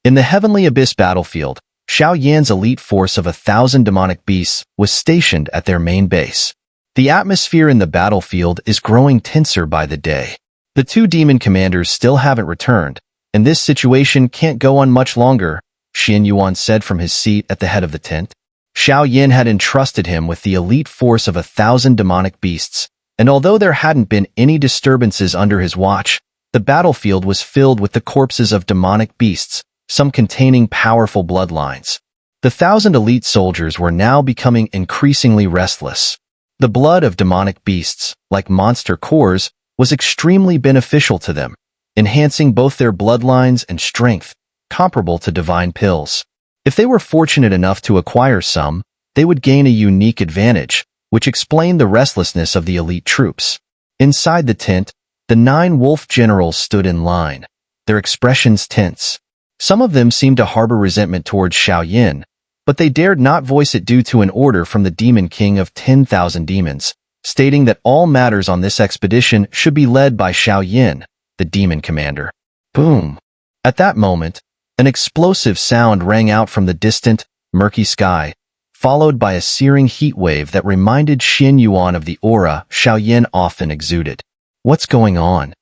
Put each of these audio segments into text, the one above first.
In the Heavenly Abyss battlefield, Xiao Yan's elite force of 1,000 demonic beasts was stationed at their main base. The atmosphere in the battlefield is growing tenser by the day. The two demon commanders still haven't returned, and this situation can't go on much longer, Xun'er said from his seat at the head of the tent. Xiao Yan had entrusted him with the elite force of 1,000 demonic beasts, and although there hadn't been any disturbances under his watch, the battlefield was filled with the corpses of demonic beasts, some containing powerful bloodlines. The 1,000 elite soldiers were now becoming increasingly restless. The blood of demonic beasts, like monster cores, was extremely beneficial to them, enhancing both their bloodlines and strength, comparable to divine pills. If they were fortunate enough to acquire some, they would gain a unique advantage, which explained the restlessness of the elite troops. Inside the tent, the 9 wolf generals stood in line, their expressions tense. Some of them seemed to harbor resentment towards Xiao Yan, but they dared not voice it due to an order from the demon king of 10,000 demons, stating that all matters on this expedition should be led by Xiao Yan, the demon commander. Boom! At that moment, an explosive sound rang out from the distant, murky sky, followed by a searing heat wave that reminded Xun'er of the aura Xiao Yan often exuded. "What's going on?"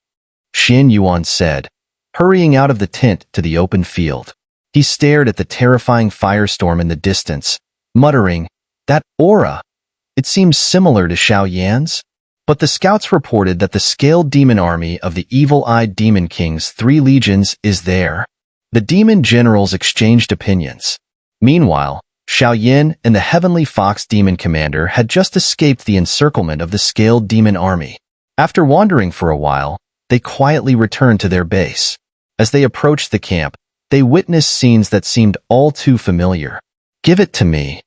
Xun'er said, hurrying out of the tent to the open field. He stared at the terrifying firestorm in the distance, muttering, "That aura! It seems similar to Xiao Yan's." But the scouts reported that the scaled demon army of the evil-eyed demon king's 3 legions is there. The demon generals exchanged opinions. Meanwhile, Xiao Yan and the Heavenly Fox demon commander had just escaped the encirclement of the scaled demon army. After wandering for a while, they quietly returned to their base. As they approached the camp, they witnessed scenes that seemed all too familiar. "Give it to me.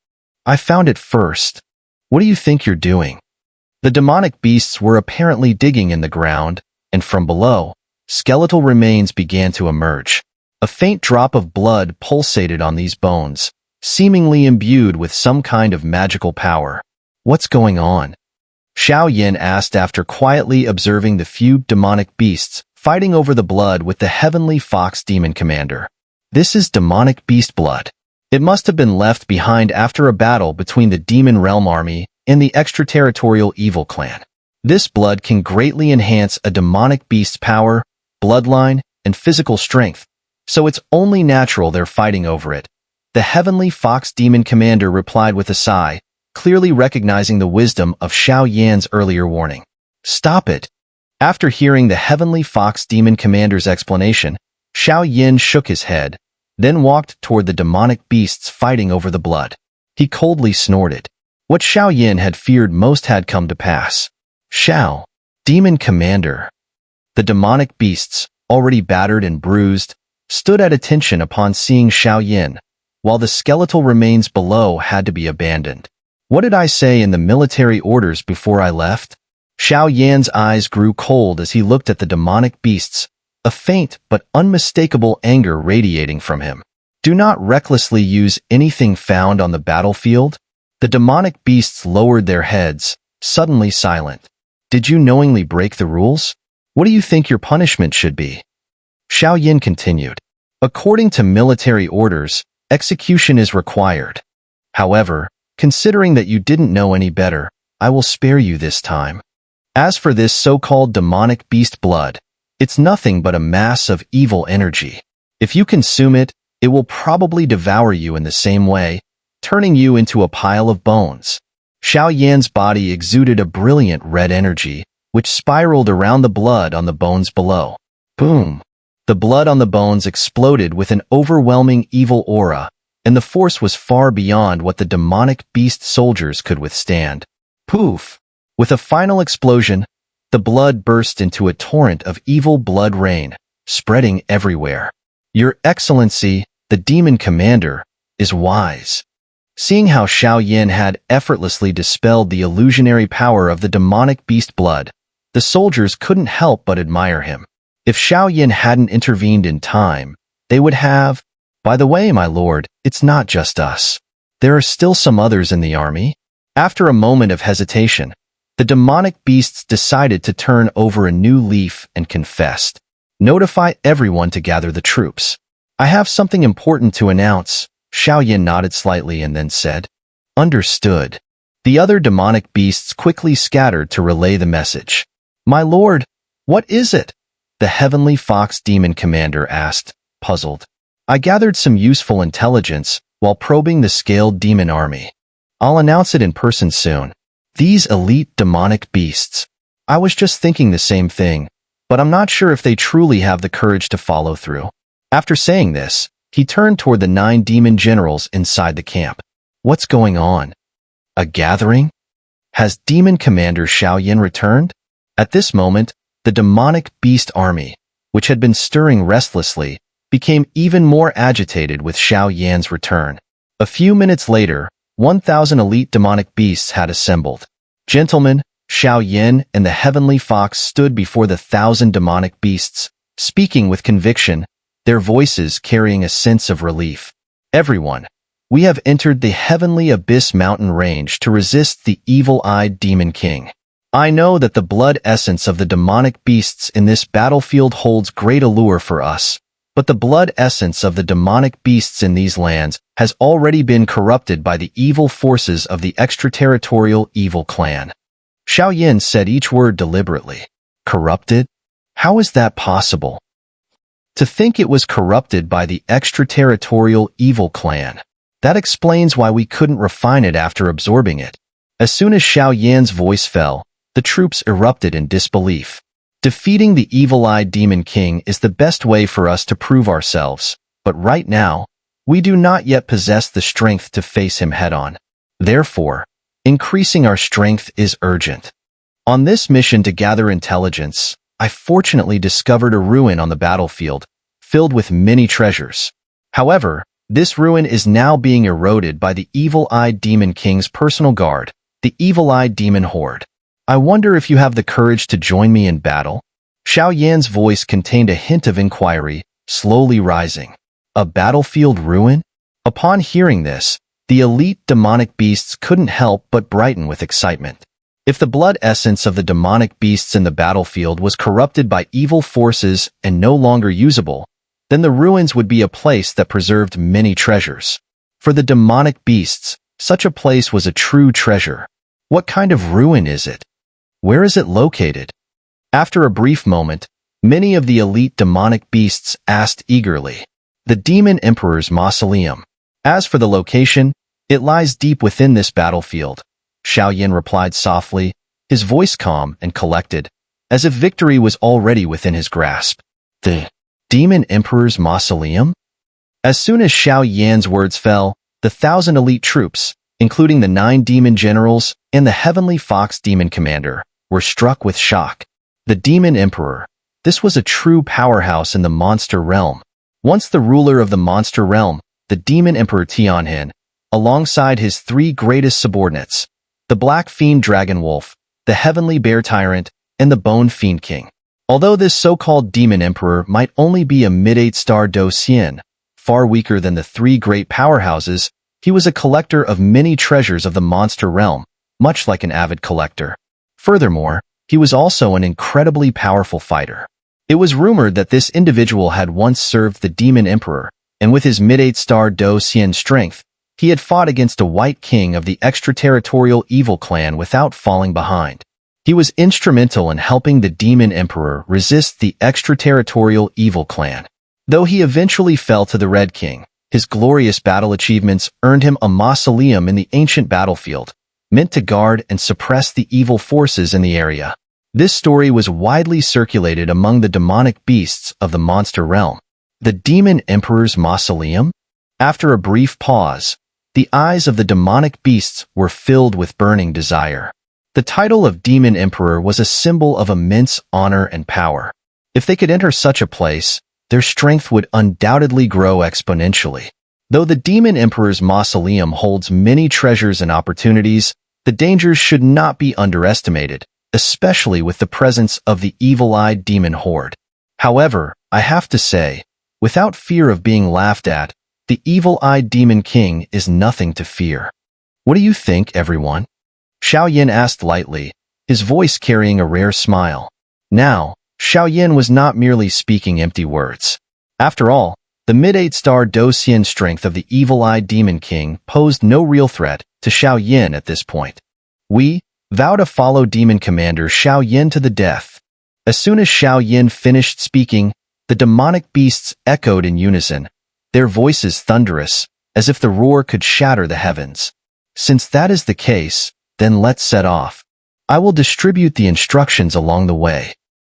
I found it first. What do you think you're doing?" The demonic beasts were apparently digging in the ground, and from below, skeletal remains began to emerge. A faint drop of blood pulsated on these bones, seemingly imbued with some kind of magical power. "What's going on?" Xiao Yan asked after quietly observing the few demonic beasts fighting over the blood with the Heavenly Fox demon commander. "This is demonic beast blood. It must have been left behind after a battle between the demon realm army and the extraterritorial evil clan. This blood can greatly enhance a demonic beast's power, bloodline, and physical strength, so it's only natural they're fighting over it," the Heavenly Fox demon commander replied with a sigh, clearly recognizing the wisdom of Xiao Yan's earlier warning. "Stop it." After hearing the Heavenly Fox demon commander's explanation, Xiao Yan shook his head, then walked toward the demonic beasts fighting over the blood. He coldly snorted. What Xiao Yan had feared most had come to pass. "Xiao, demon commander." The demonic beasts, already battered and bruised, stood at attention upon seeing Xiao Yan, while the skeletal remains below had to be abandoned. "What did I say in the military orders before I left?" Xiao Yan's eyes grew cold as he looked at the demonic beasts, a faint but unmistakable anger radiating from him. "Do not recklessly use anything found on the battlefield." The demonic beasts lowered their heads, suddenly silent. "Did you knowingly break the rules? What do you think your punishment should be?" Xiao Yan continued. "According to military orders, execution is required. However, considering that you didn't know any better, I will spare you this time. As for this so-called demonic beast blood, it's nothing but a mass of evil energy. If you consume it, it will probably devour you in the same way, turning you into a pile of bones." Xiao Yan's body exuded a brilliant red energy, which spiraled around the blood on the bones below. Boom! The blood on the bones exploded with an overwhelming evil aura, and the force was far beyond what the demonic beast soldiers could withstand. Poof! With a final explosion, the blood burst into a torrent of evil blood rain, spreading everywhere. "Your Excellency, the demon commander, is wise." Seeing how Xiao Yan had effortlessly dispelled the illusionary power of the demonic beast blood, the soldiers couldn't help but admire him. If Xiao Yan hadn't intervened in time, they would have... "By the way, my lord, it's not just us. There are still some others in the army." After a moment of hesitation, the demonic beasts decided to turn over a new leaf and confessed. "Notify everyone to gather the troops. I have something important to announce. Xiao Yan nodded slightly and then said, Understood. The other demonic beasts quickly scattered to relay the message. My lord, what is it? The heavenly fox demon commander asked, puzzled. I gathered some useful intelligence while probing the scaled demon army. I'll announce it in person soon. These elite demonic beasts. I was just thinking the same thing, but I'm not sure if they truly have the courage to follow through. After saying this, he turned toward the 9 demon generals inside the camp. What's going on? A gathering? Has Demon Commander Xiao Yan returned? At this moment, the demonic beast army, which had been stirring restlessly, became even more agitated with Xiao Yan's return. A few minutes later, 1,000 elite demonic beasts had assembled. Gentlemen, Xiao Yan and the heavenly fox stood before the 1,000 demonic beasts, speaking with conviction, their voices carrying a sense of relief. Everyone, we have entered the heavenly abyss mountain range to resist the evil-eyed demon king. I know that the blood essence of the demonic beasts in this battlefield holds great allure for us, but the blood essence of the demonic beasts in these lands has already been corrupted by the evil forces of the extraterritorial evil clan. Xiao Yan said each word deliberately. Corrupted? How is that possible? To think it was corrupted by the extraterritorial evil clan. That explains why we couldn't refine it after absorbing it. As soon as Xiao Yan's voice fell, the troops erupted in disbelief. Defeating the evil-eyed demon king is the best way for us to prove ourselves, but right now, we do not yet possess the strength to face him head-on. Therefore, increasing our strength is urgent. On this mission to gather intelligence, I fortunately discovered a ruin on the battlefield, filled with many treasures. However, this ruin is now being eroded by the evil-eyed demon king's personal guard, the evil-eyed demon horde. I wonder if you have the courage to join me in battle? Xiao Yan's voice contained a hint of inquiry, slowly rising. A battlefield ruin? Upon hearing this, the elite demonic beasts couldn't help but brighten with excitement. If the blood essence of the demonic beasts in the battlefield was corrupted by evil forces and no longer usable, then the ruins would be a place that preserved many treasures. For the demonic beasts, such a place was a true treasure. What kind of ruin is it? Where is it located? After a brief moment, many of the elite demonic beasts asked eagerly. The Demon Emperor's mausoleum. As for the location, it lies deep within this battlefield. Xiao Yan replied softly, his voice calm and collected, as if victory was already within his grasp. The Demon Emperor's mausoleum? As soon as Xiao Yan's words fell, the 1,000 elite troops, including the 9 demon generals and the heavenly fox demon commander, were struck with shock. The Demon Emperor. This was a true powerhouse in the monster realm. Once the ruler of the monster realm, the Demon Emperor Tianhin, alongside his 3 greatest subordinates, the Black Fiend Dragon Wolf, the Heavenly Bear Tyrant, and the Bone Fiend King. Although this so-called Demon Emperor might only be a mid-8-star Do Xian, far weaker than the 3 great powerhouses, he was a collector of many treasures of the monster realm, much like an avid collector. Furthermore, he was also an incredibly powerful fighter. It was rumored that this individual had once served the Demon Emperor, and with his mid-8-star Do Xian strength, he had fought against a White King of the extraterritorial evil clan without falling behind. He was instrumental in helping the Demon Emperor resist the extraterritorial evil clan. Though he eventually fell to the Red King, his glorious battle achievements earned him a mausoleum in the ancient battlefield, meant to guard and suppress the evil forces in the area. This story was widely circulated among the demonic beasts of the monster realm. The Demon Emperor's mausoleum? After a brief pause, the eyes of the demonic beasts were filled with burning desire. The title of Demon Emperor was a symbol of immense honor and power. If they could enter such a place, their strength would undoubtedly grow exponentially. Though the Demon Emperor's mausoleum holds many treasures and opportunities, the dangers should not be underestimated, especially with the presence of the evil-eyed demon horde. However, I have to say, without fear of being laughed at, the evil-eyed demon king is nothing to fear. What do you think, everyone? Xiao Yan asked lightly, his voice carrying a rare smile. Now, Xiao Yan was not merely speaking empty words. After all, The mid-8-star Do Xian strength of the evil-eyed Demon King posed no real threat to Xiao Yin at this point. We vow to follow Demon Commander Xiao Yin to the death. As soon as Xiao Yin finished speaking, the demonic beasts echoed in unison, their voices thunderous, as if the roar could shatter the heavens. Since that is the case, then let's set off. I will distribute the instructions along the way.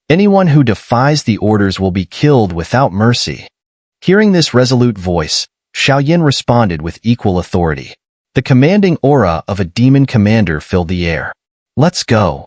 Anyone who defies the orders will be killed without mercy. Hearing this resolute voice, Xiao Yin responded with equal authority. The commanding aura of a demon commander filled the air. Let's go.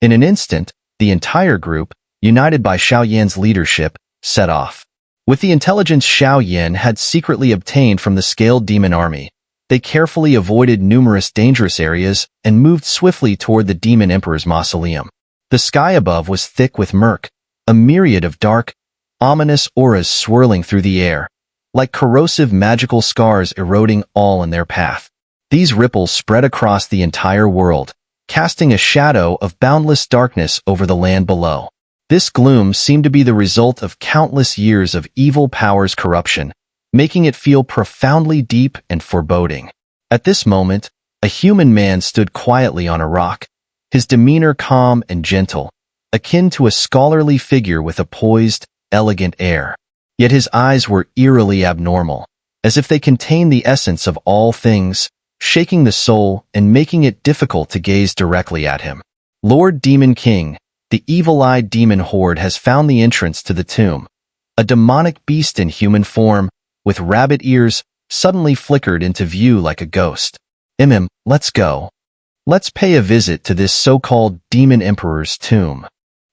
In an instant, the entire group, united by Xiao Yan's leadership, set off. With the intelligence Xiao Yin had secretly obtained from the scaled demon army, they carefully avoided numerous dangerous areas and moved swiftly toward the demon emperor's mausoleum. The sky above was thick with murk, a myriad of dark, ominous auras swirling through the air, like corrosive magical scars eroding all in their path. These ripples spread across the entire world, casting a shadow of boundless darkness over the land below. This gloom seemed to be the result of countless years of evil powers' corruption, making it feel profoundly deep and foreboding. At this moment, a human man stood quietly on a rock, his demeanor calm and gentle, akin to a scholarly figure with a poised, elegant air. Yet his eyes were eerily abnormal, as if they contained the essence of all things, shaking the soul and making it difficult to gaze directly at him. Lord Demon King, the evil-eyed demon horde has found the entrance to the tomb. A demonic beast in human form, with rabbit ears, suddenly flickered into view like a ghost. Let's go. Let's pay a visit to this so-called demon emperor's tomb.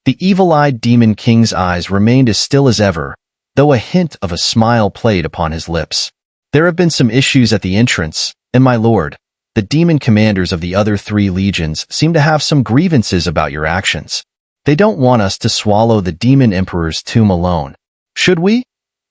The evil-eyed demon king's eyes remained as still as ever, though a hint of a smile played upon his lips. There have been some issues at the entrance, and my lord, the demon commanders of the other 3 legions seem to have some grievances about your actions. They don't want us to swallow the demon emperor's tomb alone. Should we?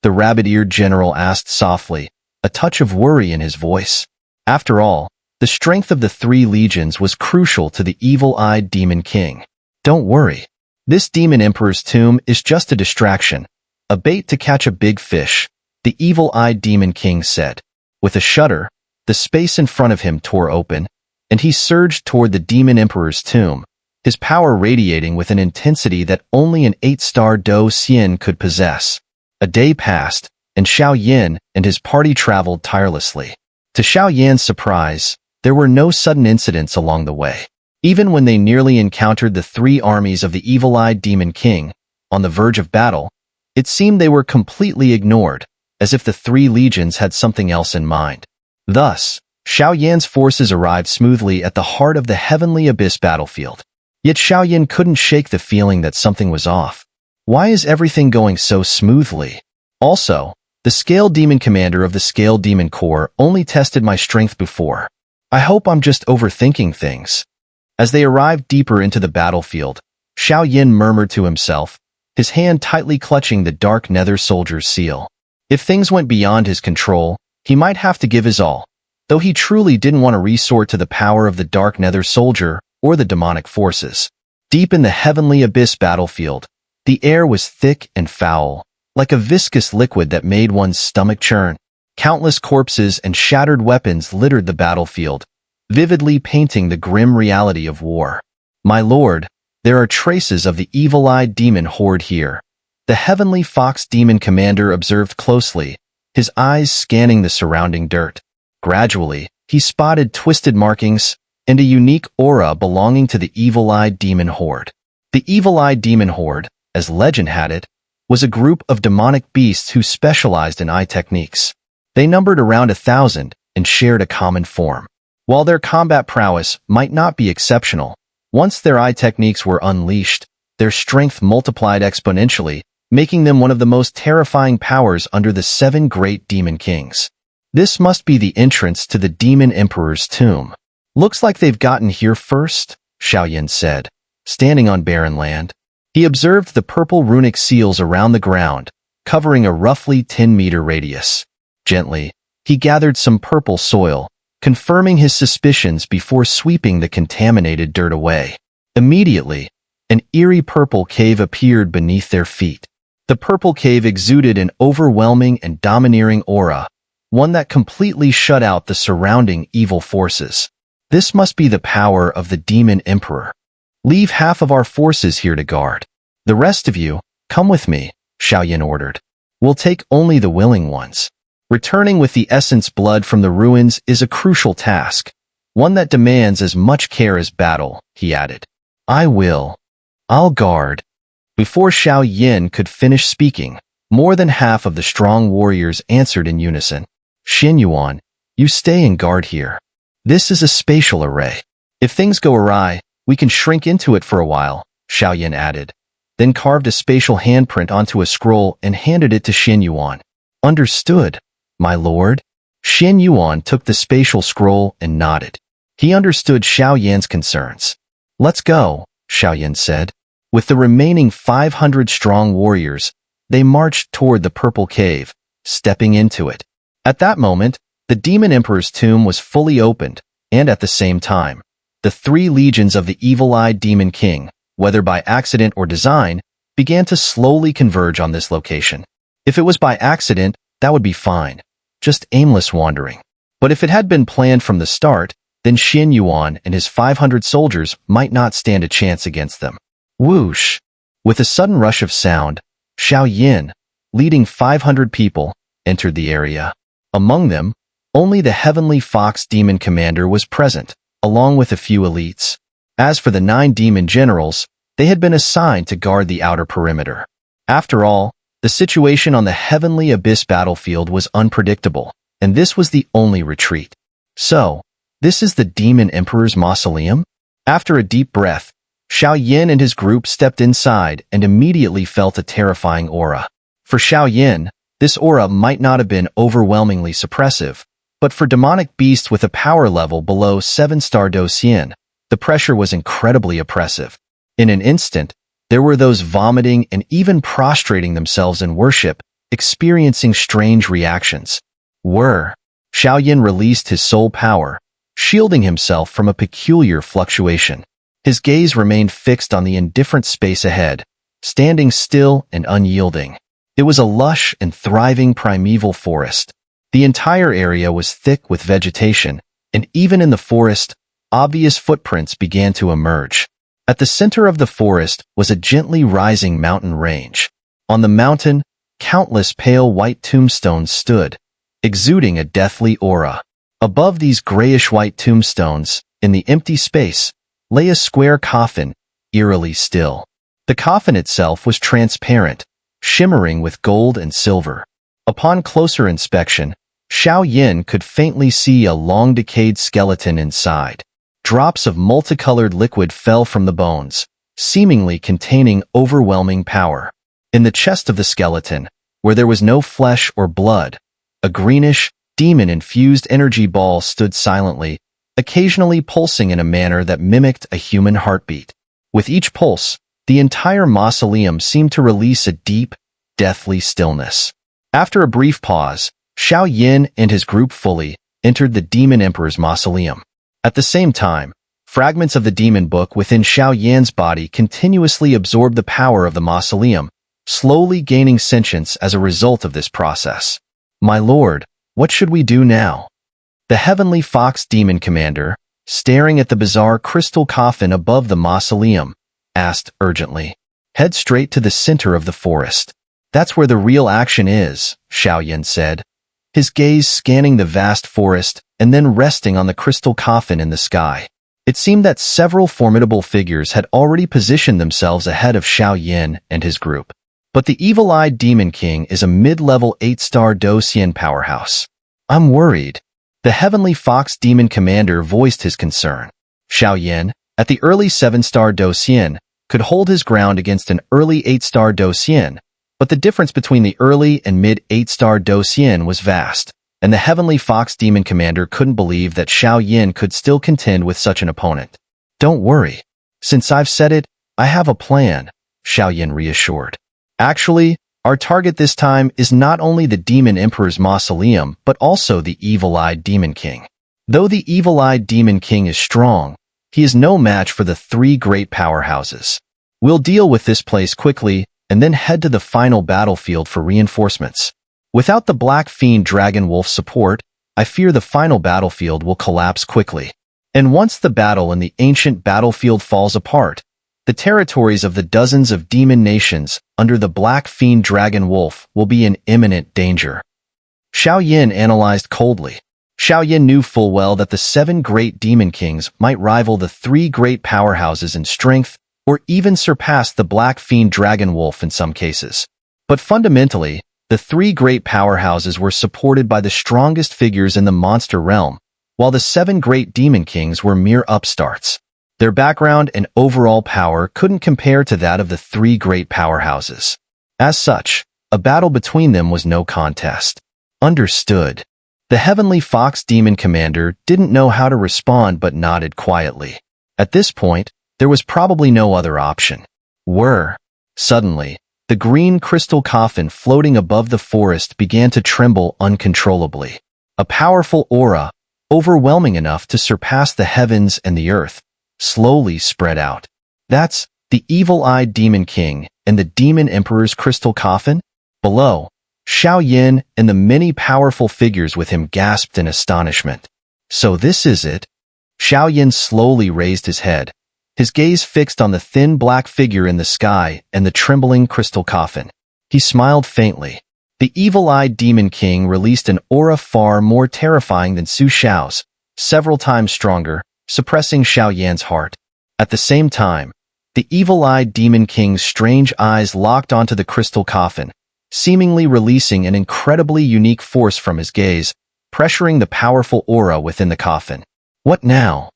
The rabbit-eared general asked softly, a touch of worry in his voice. After all, the strength of the 3 legions was crucial to the evil-eyed demon king. Don't worry. This demon emperor's tomb is just a distraction, a bait to catch a big fish, the evil-eyed demon king said. With a shudder, the space in front of him tore open, and he surged toward the demon emperor's tomb, his power radiating with an intensity that only an 8-star Do Xian could possess. A day passed, and Xiao Yin and his party traveled tirelessly. To Xiao Yan's surprise, there were no sudden incidents along the way. Even when they nearly encountered the 3 armies of the evil-eyed Demon King, on the verge of battle, it seemed they were completely ignored, as if the 3 legions had something else in mind. Thus, Xiao Yan's forces arrived smoothly at the heart of the Heavenly Abyss battlefield. Yet Xiao Yan couldn't shake the feeling that something was off. Why is everything going so smoothly? Also, the Scale Demon Commander of the Scale Demon Corps only tested my strength before. I hope I'm just overthinking things. As they arrived deeper into the battlefield, Xiao Yin murmured to himself, his hand tightly clutching the Dark Nether Soldier's seal. If things went beyond his control, he might have to give his all, though he truly didn't want to resort to the power of the Dark Nether Soldier or the demonic forces. Deep in the Heavenly Abyss battlefield, the air was thick and foul, like a viscous liquid that made one's stomach churn. Countless corpses and shattered weapons littered the battlefield, vividly painting the grim reality of war. My lord, there are traces of the evil-eyed demon horde here. The Heavenly Fox Demon Commander observed closely, his eyes scanning the surrounding dirt. Gradually, he spotted twisted markings and a unique aura belonging to the evil-eyed demon horde. The evil-eyed demon horde, as legend had it, was a group of demonic beasts who specialized in eye techniques. They numbered around 1,000 and shared a common form. While their combat prowess might not be exceptional, once their eye techniques were unleashed, their strength multiplied exponentially, making them one of the most terrifying powers under the 7 great demon kings. This must be the entrance to the demon emperor's tomb. Looks like they've gotten here first, Xiao Yin said, standing on barren land. He observed the purple runic seals around the ground, covering a roughly 10-meter radius. Gently, he gathered some purple soil, confirming his suspicions before sweeping the contaminated dirt away. Immediately, an eerie purple cave appeared beneath their feet. The purple cave exuded an overwhelming and domineering aura, one that completely shut out the surrounding evil forces. This must be the power of the demon emperor. Leave half of our forces here to guard. The rest of you, come with me, Xiao ordered. We'll take only the willing ones. Returning with the essence blood from the ruins is a crucial task, one that demands as much care as battle, he added. I'll guard. Before Xiao could finish speaking, more than half of the strong warriors answered in unison. Xun'er, you stay and guard here. This is a spatial array. If things go awry, we can shrink into it for a while, Xiao added, then carved a spatial handprint onto a scroll and handed it to Xun'er. Understood, my lord. Xun'er took the spatial scroll and nodded. He understood Xiao concerns. Let's go, Xiao said. With the remaining 500 strong warriors, they marched toward the purple cave, stepping into it. At that moment, the demon emperor's tomb was fully opened, and at the same time, the 3 legions of the evil-eyed demon king, whether by accident or design, began to slowly converge on this location. If it was by accident, that would be fine, just aimless wandering. But if it had been planned from the start, then Xun'er and his 500 soldiers might not stand a chance against them. Whoosh! With a sudden rush of sound, Xiao, leading 500 people, entered the area. Among them, only the Heavenly Fox Demon Commander was present, along with a few elites. As for the 9 demon generals, they had been assigned to guard the outer perimeter. After all, the situation on the Heavenly Abyss battlefield was unpredictable, and this was the only retreat. So, this is the Demon Emperor's mausoleum? After a deep breath, Xiao and his group stepped inside and immediately felt a terrifying aura. For Xiao, this aura might not have been overwhelmingly suppressive, but for demonic beasts with a power level below 7-star Dosien, the pressure was incredibly oppressive. In an instant, there were those vomiting and even prostrating themselves in worship, experiencing strange reactions. Xiao released his soul power, shielding himself from a peculiar fluctuation. His gaze remained fixed on the indifferent space ahead, standing still and unyielding. It was a lush and thriving primeval forest. The entire area was thick with vegetation, and even in the forest, obvious footprints began to emerge. At the center of the forest was a gently rising mountain range. On the mountain, countless pale white tombstones stood, exuding a deathly aura. Above these grayish-white tombstones, in the empty space, lay a square coffin, eerily still. The coffin itself was transparent, shimmering with gold and silver. Upon closer inspection, Xiao could faintly see a long-decayed skeleton inside. Drops of multicolored liquid fell from the bones, seemingly containing overwhelming power. In the chest of the skeleton, where there was no flesh or blood, a greenish, demon-infused energy ball stood silently, occasionally pulsing in a manner that mimicked a human heartbeat. With each pulse, the entire mausoleum seemed to release a deep, deathly stillness. After a brief pause, Xiao and his group fully entered the Demon Emperor's mausoleum. At the same time, fragments of the demon book within Xiao body continuously absorbed the power of the mausoleum, slowly gaining sentience as a result of this process. My lord, what should we do now? The Heavenly Fox Demon Commander, staring at the bizarre crystal coffin above the mausoleum, asked urgently. Head straight to the center of the forest. That's where the real action is, Xiao said, his gaze scanning the vast forest and then resting on the crystal coffin in the sky. It seemed that several formidable figures had already positioned themselves ahead of Xiao and his group. But the evil-eyed Demon King is a mid-level 8-star Dosien powerhouse. I'm worried. The Heavenly Fox Demon Commander voiced his concern. Xiao, at the early 7-star Dosien, could hold his ground against an early 8-star Dosien, but the difference between the early and mid-8-star Dosien was vast, and the Heavenly Fox Demon Commander couldn't believe that Xiao could still contend with such an opponent. Don't worry. Since I've said it, I have a plan, Xiao reassured. Actually, our target this time is not only the Demon Emperor's mausoleum, but also the evil-eyed Demon King. Though the evil-eyed Demon King is strong, he is no match for the 3 great powerhouses. We'll deal with this place quickly and then head to the final battlefield for reinforcements. Without the Black Fiend Dragon Wolf support, I fear the final battlefield will collapse quickly. And once the battle in the ancient battlefield falls apart, the territories of the dozens of demon nations under the Black Fiend Dragon Wolf will be in imminent danger. Xiao Yan analyzed coldly. Xiao Yan knew full well that the 7 great demon kings might rival the 3 great powerhouses in strength, or even surpass the Black Fiend Dragon Wolf in some cases. But fundamentally, the 3 great powerhouses were supported by the strongest figures in the monster realm, while the 7 great demon kings were mere upstarts. Their background and overall power couldn't compare to that of the 3 great powerhouses. As such, a battle between them was no contest. Understood. The Heavenly Fox Demon Commander didn't know how to respond but nodded quietly. At this point, there was probably no other option. Suddenly, the green crystal coffin floating above the forest began to tremble uncontrollably. A powerful aura, overwhelming enough to surpass the heavens and the earth, slowly spread out. That's the evil-eyed Demon King and the Demon Emperor's crystal coffin? Below, Xiao Yan and the many powerful figures with him gasped in astonishment. So this is it? Xiao Yan slowly raised his head, his gaze fixed on the thin black figure in the sky and the trembling crystal coffin. He smiled faintly. The evil-eyed Demon King released an aura far more terrifying than Su Xiao's, several times stronger, suppressing Xiao Yan's heart. At the same time, the evil-eyed Demon King's strange eyes locked onto the crystal coffin, seemingly releasing an incredibly unique force from his gaze, pressuring the powerful aura within the coffin. What now?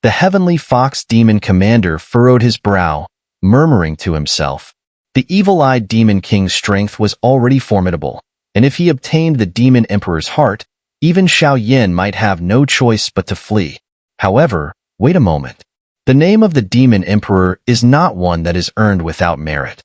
The Heavenly Fox Demon Commander furrowed his brow, murmuring to himself. The evil-eyed Demon King's strength was already formidable, and if he obtained the Demon Emperor's heart, even Xiao Yan might have no choice but to flee. However, wait a moment. The name of the Demon Emperor is not one that is earned without merit.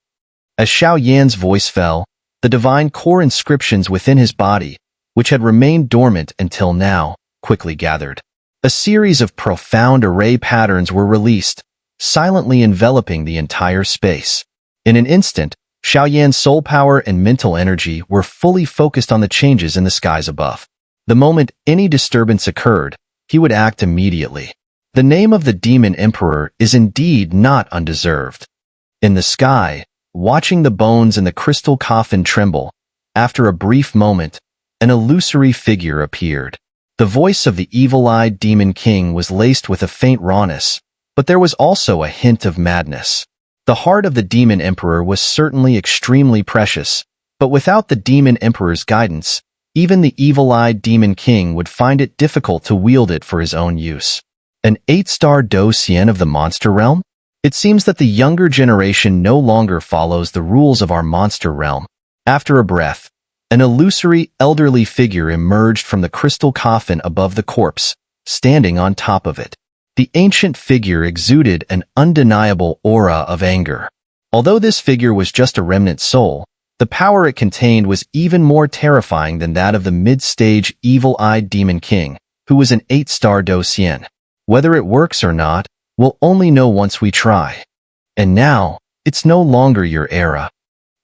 As Xiao Yan's voice fell, the divine core inscriptions within his body, which had remained dormant until now, quickly gathered. A series of profound array patterns were released, silently enveloping the entire space. In an instant, Xiao Yan's soul power and mental energy were fully focused on the changes in the skies above. The moment any disturbance occurred, he would act immediately. The name of the Demon Emperor is indeed not undeserved. In the sky, watching the bones in the crystal coffin tremble, after a brief moment, an illusory figure appeared. The voice of the evil-eyed Demon King was laced with a faint rawness, but there was also a hint of madness. The heart of the Demon Emperor was certainly extremely precious, but without the Demon Emperor's guidance, even the evil-eyed Demon King would find it difficult to wield it for his own use. An 8-star Dou-Xian of the monster realm? It seems that the younger generation no longer follows the rules of our monster realm. After a breath, an illusory, elderly figure emerged from the crystal coffin above the corpse, standing on top of it. The ancient figure exuded an undeniable aura of anger. Although this figure was just a remnant soul, the power it contained was even more terrifying than that of the mid-stage evil-eyed Demon King, who was an 8-star Dou-Xian. Whether it works or not, we'll only know once we try. And now, it's no longer your era.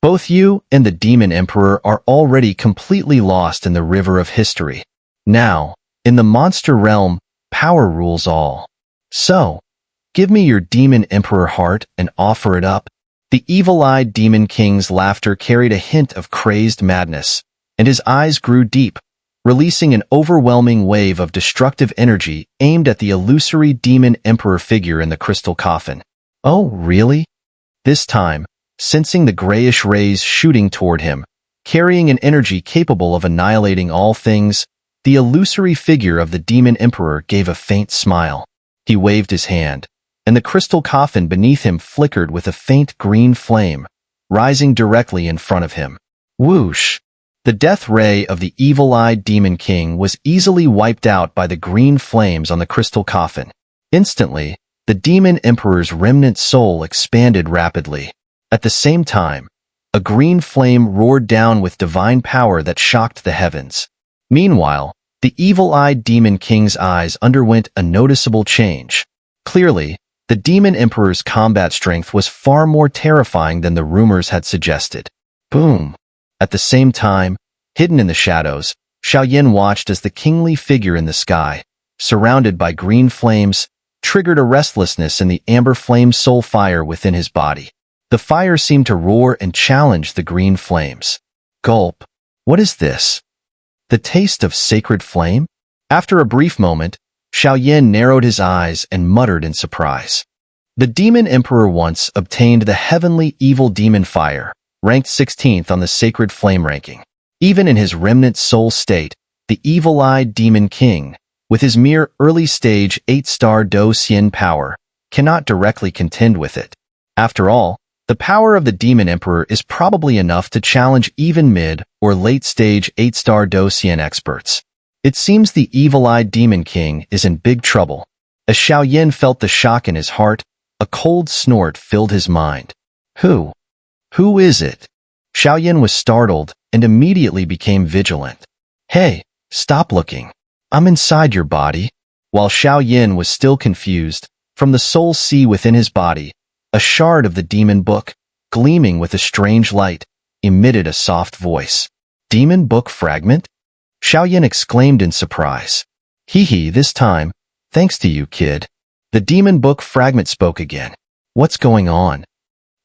Both you and the Demon Emperor are already completely lost in the river of history. Now, in the monster realm, power rules all. So, give me your Demon Emperor heart and offer it up. The evil-eyed Demon King's laughter carried a hint of crazed madness, and his eyes grew deep, releasing an overwhelming wave of destructive energy aimed at the illusory Demon Emperor figure in the crystal coffin. Oh, really? This time, sensing the grayish rays shooting toward him, carrying an energy capable of annihilating all things, the illusory figure of the Demon Emperor gave a faint smile. He waved his hand, and the crystal coffin beneath him flickered with a faint green flame, rising directly in front of him. Whoosh! The death ray of the evil-eyed Demon King was easily wiped out by the green flames on the crystal coffin. Instantly, the Demon Emperor's remnant soul expanded rapidly. At the same time, a green flame roared down with divine power that shocked the heavens. Meanwhile, the evil-eyed Demon King's eyes underwent a noticeable change. Clearly, The Demon Emperor's combat strength was far more terrifying than the rumors had suggested. Boom! At the same time, hidden in the shadows, Xiao watched as the kingly figure in the sky, surrounded by green flames, triggered a restlessness in the amber flame soul fire within his body. The fire seemed to roar and challenge the green flames. Gulp! What is this? The taste of sacred flame? After a brief moment, Xiao narrowed his eyes and muttered in surprise. The Demon Emperor once obtained the heavenly evil demon fire, ranked 16th on the sacred flame ranking. Even in his remnant soul state, the evil-eyed Demon King, with his mere early-stage 8-star Do Xian power, cannot directly contend with it. After all, the power of the Demon Emperor is probably enough to challenge even mid- or late-stage 8-star Do Xian experts. It seems the evil-eyed Demon King is in big trouble. As Xiao felt the shock in his heart, a cold snort filled his mind. Who? Who is it? Xiao was startled and immediately became vigilant. Hey, stop looking. I'm inside your body. While Xiao was still confused, from the soul sea within his body, a shard of the demon book, gleaming with a strange light, emitted a soft voice. Demon book fragment? Xiao exclaimed in surprise. Hee, this time, thanks to you, kid. The demon book fragment spoke again. What's going on?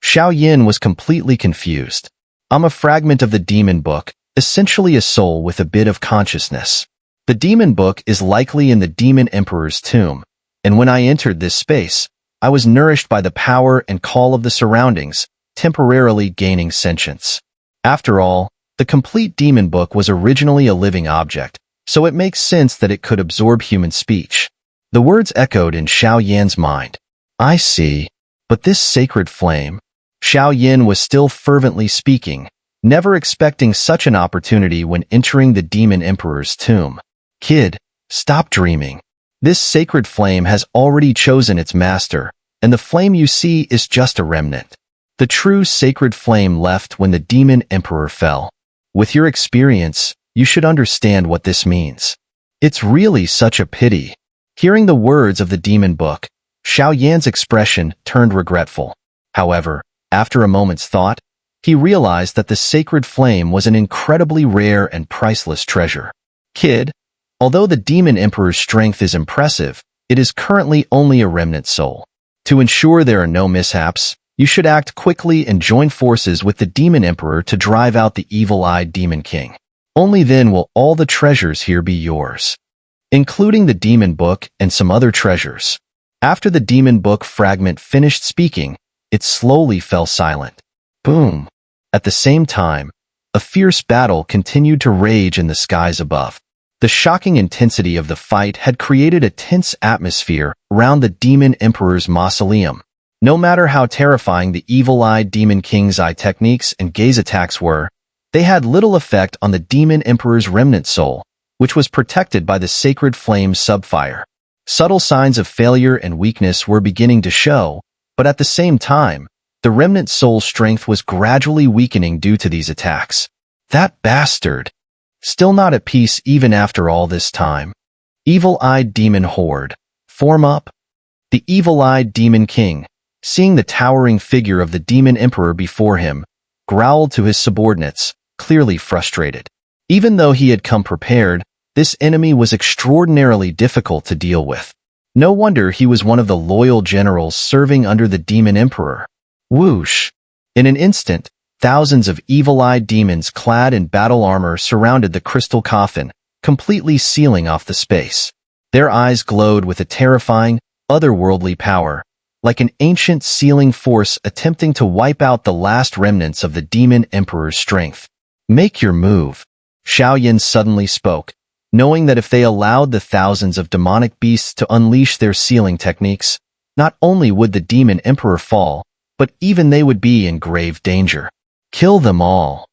Xiao was completely confused. I'm a fragment of the demon book, essentially a soul with a bit of consciousness. The demon book is likely in the Demon Emperor's tomb, and when I entered this space, I was nourished by the power and call of the surroundings, temporarily gaining sentience. After all, the complete demon book was originally a living object, so it makes sense that it could absorb human speech. The words echoed in Xiao mind. I see. But this sacred flame? Xiao was still fervently speaking, never expecting such an opportunity when entering the Demon Emperor's tomb. Kid, stop dreaming. This sacred flame has already chosen its master, and the flame you see is just a remnant. The true sacred flame left when the Demon Emperor fell. With your experience, you should understand what this means. It's really such a pity. Hearing the words of the demon book, Xiao expression turned regretful. However, after a moment's thought, he realized that the sacred flame was an incredibly rare and priceless treasure. Kid, although the Demon Emperor's strength is impressive, it is currently only a remnant soul. To ensure there are no mishaps, you should act quickly and join forces with the Demon Emperor to drive out the evil-eyed Demon King. Only then will all the treasures here be yours, including the demon book and some other treasures. After the demon book fragment finished speaking, it slowly fell silent. Boom! At the same time, a fierce battle continued to rage in the skies above. The shocking intensity of the fight had created a tense atmosphere around the Demon Emperor's mausoleum. No matter how terrifying the evil-eyed Demon King's eye techniques and gaze attacks were, they had little effect on the Demon Emperor's remnant soul, which was protected by the sacred flame subfire. Subtle signs of failure and weakness were beginning to show, but at the same time, the remnant soul's strength was gradually weakening due to these attacks. That bastard! Still not at peace even after all this time. Evil-eyed Demon Horde. Form up. The evil-eyed Demon King, seeing the towering figure of the Demon Emperor before him, growled to his subordinates, clearly frustrated. Even though he had come prepared, this enemy was extraordinarily difficult to deal with. No wonder he was one of the loyal generals serving under the Demon Emperor. Whoosh! In an instant, thousands of evil-eyed demons clad in battle armor surrounded the crystal coffin, completely sealing off the space. Their eyes glowed with a terrifying, otherworldly power, like an ancient sealing force attempting to wipe out the last remnants of the Demon Emperor's strength. Make your move. Xiao suddenly spoke, knowing that if they allowed the thousands of demonic beasts to unleash their sealing techniques, not only would the Demon Emperor fall, but even they would be in grave danger. Kill them all.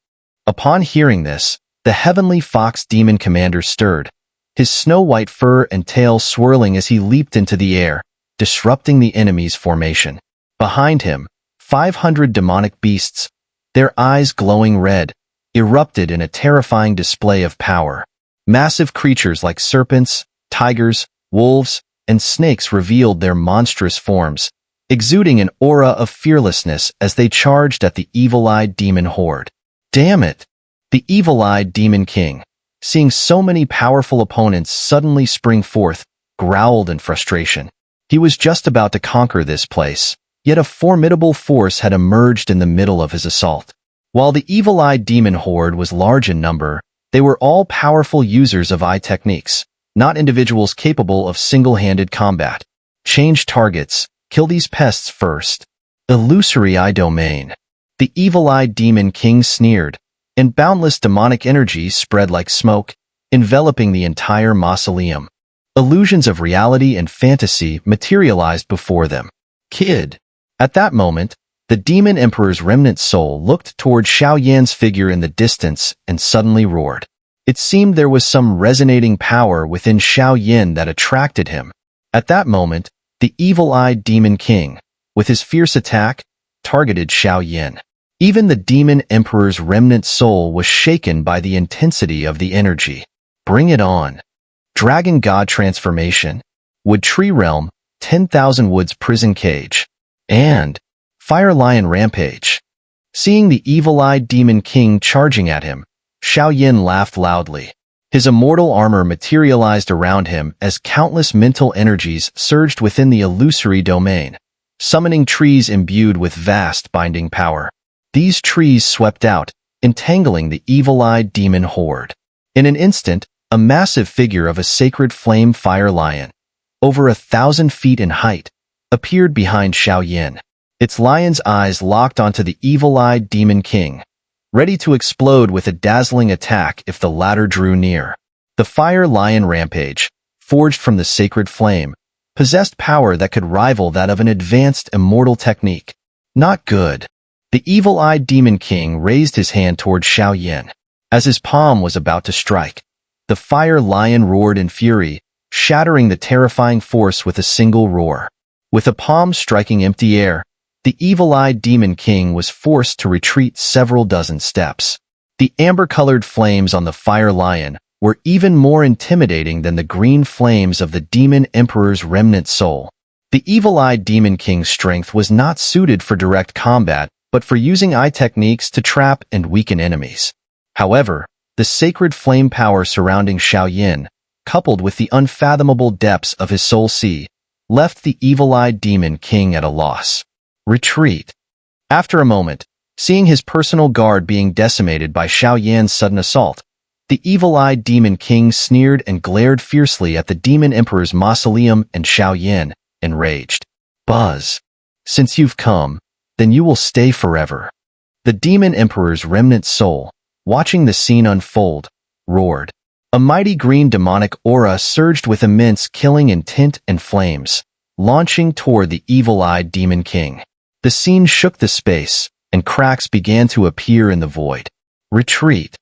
Upon hearing this, the heavenly fox demon commander stirred, his snow-white fur and tail swirling as he leaped into the air, disrupting the enemy's formation. Behind him, 500 demonic beasts, their eyes glowing red, erupted in a terrifying display of power. Massive creatures like serpents, tigers, wolves, and snakes revealed their monstrous forms, exuding an aura of fearlessness as they charged at the evil-eyed demon horde. Damn it! The evil-eyed demon king, seeing so many powerful opponents suddenly spring forth, growled in frustration. He was just about to conquer this place, yet a formidable force had emerged in the middle of his assault. While the evil-eyed demon horde was large in number, they were all powerful users of eye techniques, not individuals capable of single-handed combat. Change targets, kill these pests first. Illusory eye domain. The evil-eyed demon king sneered, and boundless demonic energy spread like smoke, enveloping the entire mausoleum. Illusions of reality and fantasy materialized before them. Kid. At that moment, the demon emperor's remnant soul looked toward Xiao figure in the distance and suddenly roared. It seemed there was some resonating power within Xiao that attracted him. At that moment, the evil-eyed demon king, with his fierce attack, targeted Xiao. Even the demon emperor's remnant soul was shaken by the intensity of the energy. Bring it on. Dragon God transformation, Wood Tree Realm, 10,000 Woods prison cage, and Fire Lion rampage. Seeing the evil-eyed demon king charging at him, Xiao laughed loudly. His immortal armor materialized around him as countless mental energies surged within the illusory domain, summoning trees imbued with vast binding power. These trees swept out, entangling the evil-eyed demon horde. In an instant, a massive figure of a sacred flame fire lion, over 1,000 feet in height, appeared behind Xiao. Its lion's eyes locked onto the evil-eyed demon king, ready to explode with a dazzling attack if the latter drew near. The Fire Lion Rampage, forged from the sacred flame, possessed power that could rival that of an advanced immortal technique. Not good. The evil-eyed demon king raised his hand toward Xiao. As his palm was about to strike, the Fire Lion roared in fury, shattering the terrifying force with a single roar. With a palm striking empty air, the evil-eyed demon king was forced to retreat several dozen steps. The amber-colored flames on the Fire Lion were even more intimidating than the green flames of the demon emperor's remnant soul. The evil-eyed demon king's strength was not suited for direct combat, but for using eye techniques to trap and weaken enemies. However, the sacred flame power surrounding Xiao, coupled with the unfathomable depths of his soul sea, left the evil-eyed demon king at a loss. Retreat. After a moment, seeing his personal guard being decimated by Xiao sudden assault, the evil-eyed demon king sneered and glared fiercely at the demon emperor's mausoleum and Xiao, enraged. Buzz. Since you've come, then you will stay forever. The demon emperor's remnant soul, watching the scene unfold, roared. A mighty green demonic aura surged with immense killing intent and flames, launching toward the evil-eyed demon king. The scene shook the space, and cracks began to appear in the void. Retreat.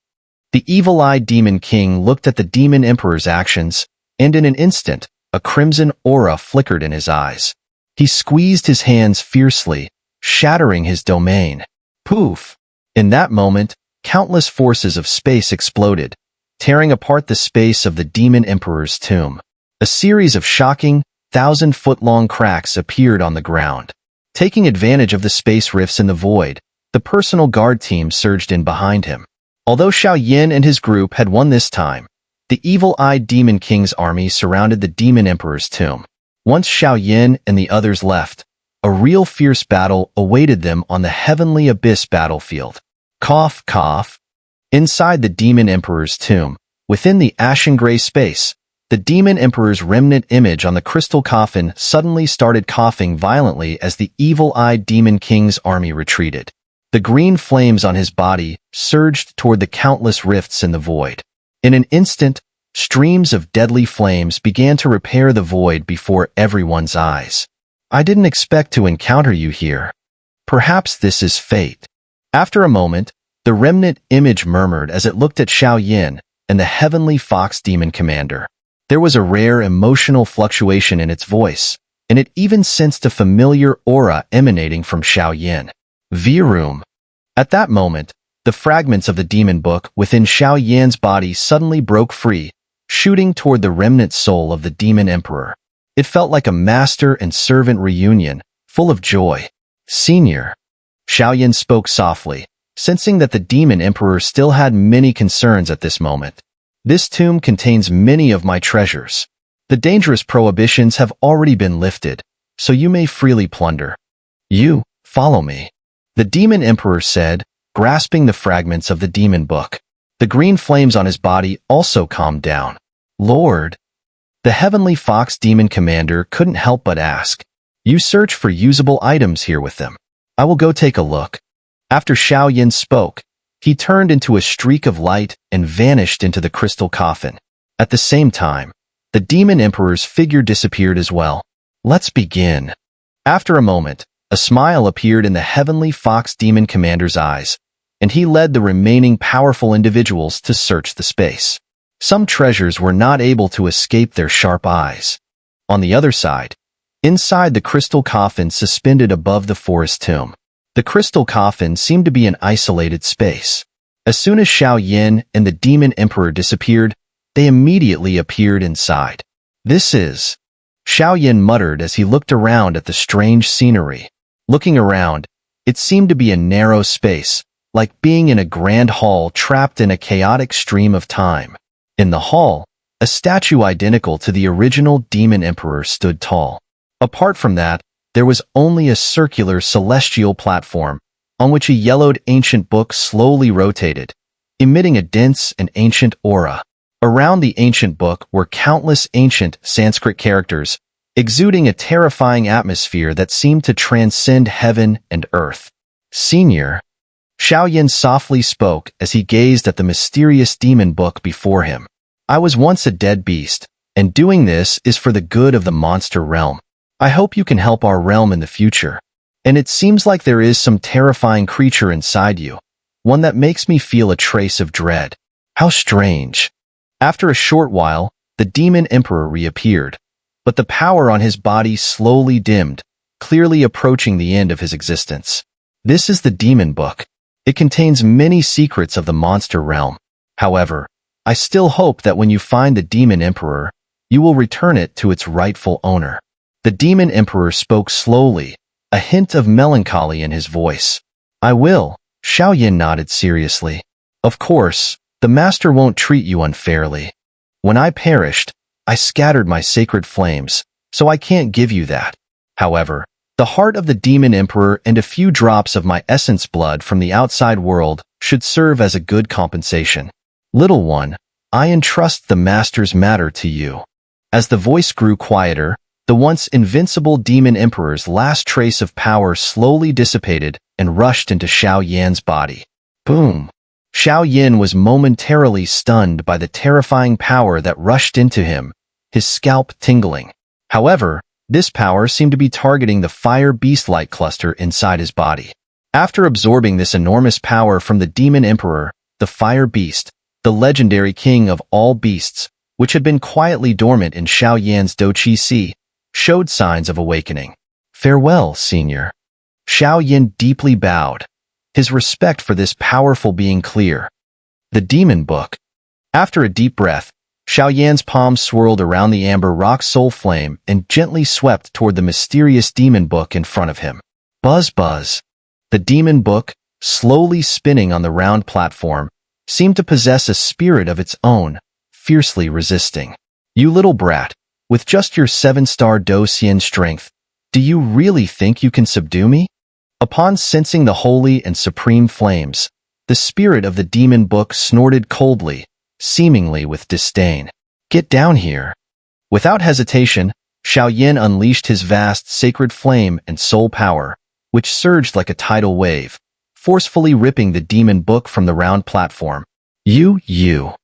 The evil-eyed demon king looked at the demon emperor's actions, and in an instant, a crimson aura flickered in his eyes. He squeezed his hands fiercely, shattering his domain. Poof! In that moment, countless forces of space exploded, tearing apart the space of the demon emperor's tomb. A series of shocking, 1,000-foot-long cracks appeared on the ground. Taking advantage of the space rifts in the void, the personal guard team surged in behind him. Although Xiao and his group had won this time, the evil-eyed demon king's army surrounded the demon emperor's tomb. Once Xiao and the others left, a real fierce battle awaited them on the heavenly abyss battlefield. Cough, cough. Inside the demon emperor's tomb, within the ashen-gray space, the demon emperor's remnant image on the crystal coffin suddenly started coughing violently as the evil-eyed demon king's army retreated. The green flames on his body surged toward the countless rifts in the void. In an instant, streams of deadly flames began to repair the void before everyone's eyes. I didn't expect to encounter you here. Perhaps this is fate. After a moment, the remnant image murmured as it looked at Xiao and the heavenly fox demon commander. There was a rare emotional fluctuation in its voice, and it even sensed a familiar aura emanating from Xiao. V-Room. At that moment, the fragments of the demon book within Xiao body suddenly broke free, shooting toward the remnant soul of the demon emperor. It felt like a master and servant reunion, full of joy. Senior. Xiao spoke softly, sensing that the demon emperor still had many concerns at this moment. This tomb contains many of my treasures. The dangerous prohibitions have already been lifted, so you may freely plunder. You, follow me. The demon emperor said, grasping the fragments of the demon book. The green flames on his body also calmed down. Lord. The heavenly fox demon commander couldn't help but ask, you search for usable items here with them. I will go take a look. After Xiao spoke, he turned into a streak of light and vanished into the crystal coffin. At the same time, the demon emperor's figure disappeared as well. Let's begin. After a moment, a smile appeared in the heavenly fox demon commander's eyes, and he led the remaining powerful individuals to search the space. Some treasures were not able to escape their sharp eyes. On the other side, inside the crystal coffin suspended above the forest tomb, the crystal coffin seemed to be an isolated space. As soon as Xiao and the demon emperor disappeared, they immediately appeared inside. This is... Xiao muttered as he looked around at the strange scenery. Looking around, it seemed to be a narrow space, like being in a grand hall trapped in a chaotic stream of time. In the hall, a statue identical to the original demon emperor stood tall. Apart from that, there was only a circular celestial platform, on which a yellowed ancient book slowly rotated, emitting a dense and ancient aura. Around the ancient book were countless ancient Sanskrit characters, exuding a terrifying atmosphere that seemed to transcend heaven and earth. Senior. Xiao softly spoke as he gazed at the mysterious demon book before him. I was once a dead beast, and doing this is for the good of the monster realm. I hope you can help our realm in the future. And it seems like there is some terrifying creature inside you, one that makes me feel a trace of dread. How strange. After a short while, the demon emperor reappeared, but the power on his body slowly dimmed, clearly approaching the end of his existence. This is the demon book. It contains many secrets of the monster realm. However, I still hope that when you find the demon emperor, you will return it to its rightful owner. The demon emperor spoke slowly, a hint of melancholy in his voice. I will. Xiao nodded seriously. Of course, the master won't treat you unfairly. When I perished, I scattered my sacred flames, so I can't give you that. However, the heart of the demon emperor and a few drops of my essence blood from the outside world should serve as a good compensation. Little one, I entrust the master's matter to you. As the voice grew quieter, the once invincible demon emperor's last trace of power slowly dissipated and rushed into Xiao body. Boom! Xiao was momentarily stunned by the terrifying power that rushed into him, his scalp tingling. However, this power seemed to be targeting the fire beast-like cluster inside his body. After absorbing this enormous power from the demon emperor, the fire beast, the legendary king of all beasts, which had been quietly dormant in Xiao Doqi Si, showed signs of awakening. Farewell, senior. Xiao deeply bowed, his respect for this powerful being clear. The demon book. After a deep breath, Xiao palms swirled around the amber rock soul flame and gently swept toward the mysterious demon book in front of him. Buzz buzz. The demon book, slowly spinning on the round platform, seemed to possess a spirit of its own, fiercely resisting. You little brat, with just your 7-star Do Xian strength, do you really think you can subdue me? Upon sensing the holy and supreme flames, the spirit of the demon book snorted coldly, seemingly with disdain. Get down here. Without hesitation, Xiao unleashed his vast sacred flame and soul power, which surged like a tidal wave, forcefully ripping the demon book from the round platform. You.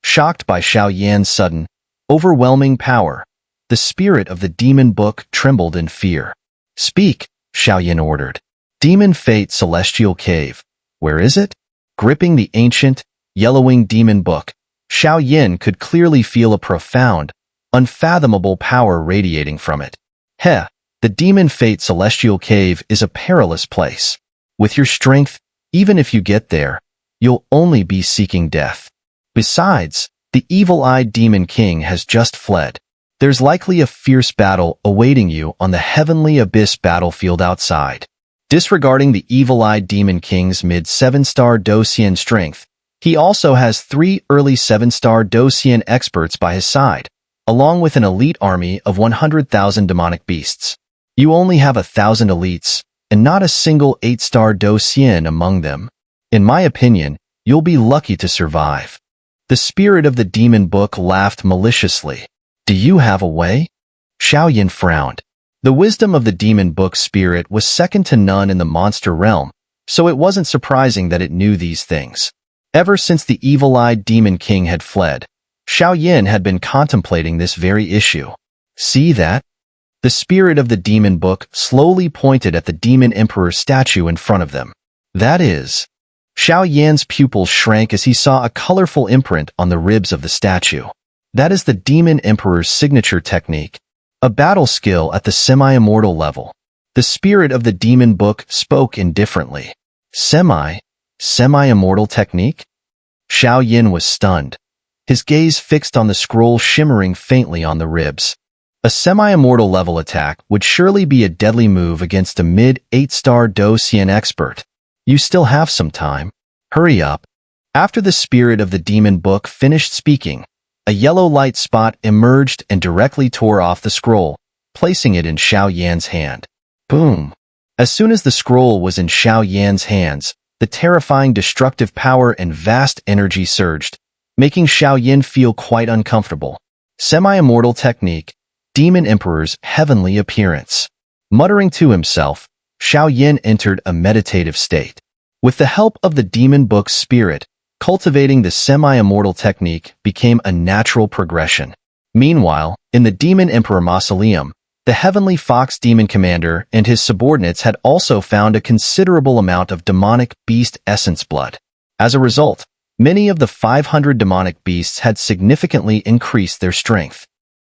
Shocked by Xiao sudden, overwhelming power, the spirit of the demon book trembled in fear. Speak, Xiao ordered. Demon Fate Celestial Cave. Where is it? Gripping the ancient, yellowing demon book, Xiao could clearly feel a profound, unfathomable power radiating from it. The Demon Fate Celestial Cave is a perilous place. With your strength, even if you get there, you'll only be seeking death. Besides, the evil-eyed Demon King has just fled. There's likely a fierce battle awaiting you on the heavenly abyss battlefield outside. Disregarding the evil-eyed Demon King's mid-7-star Docian strength, he also has 3 early 7-star Docian experts by his side, along with an elite army of 100,000 demonic beasts. You only have 1,000 elites, and not a single 8-star Docian among them. In my opinion, you'll be lucky to survive. The spirit of the demon book laughed maliciously. Do you have a way? Xiao frowned. The wisdom of the demon book spirit was second to none in the monster realm, so it wasn't surprising that it knew these things. Ever since the evil-eyed Demon King had fled, Xiao had been contemplating this very issue. See that? The spirit of the demon book slowly pointed at the demon emperor statue in front of them. That is. Xiao pupils shrank as he saw a colorful imprint on the ribs of the statue. That is the demon emperor's signature technique, a battle skill at the semi-immortal level. The spirit of the demon book spoke indifferently. Semi-immortal technique? Xiao was stunned, his gaze fixed on the scroll shimmering faintly on the ribs. A semi-immortal level attack would surely be a deadly move against a mid-8-star Docian expert. You still have some time. Hurry up. After the spirit of the demon book finished speaking, a yellow light spot emerged and directly tore off the scroll, placing it in Xiao hand. Boom! As soon as the scroll was in Xiao hands, the terrifying destructive power and vast energy surged, making Xiao feel quite uncomfortable. Semi-immortal technique, Demon Emperor's heavenly appearance. Muttering to himself, Xiao entered a meditative state. With the help of the demon book's spirit, cultivating the semi-immortal technique became a natural progression. Meanwhile, in the Demon Emperor mausoleum, the Heavenly Fox Demon Commander and his subordinates had also found a considerable amount of demonic beast essence blood. As a result, many of the 500 demonic beasts had significantly increased their strength.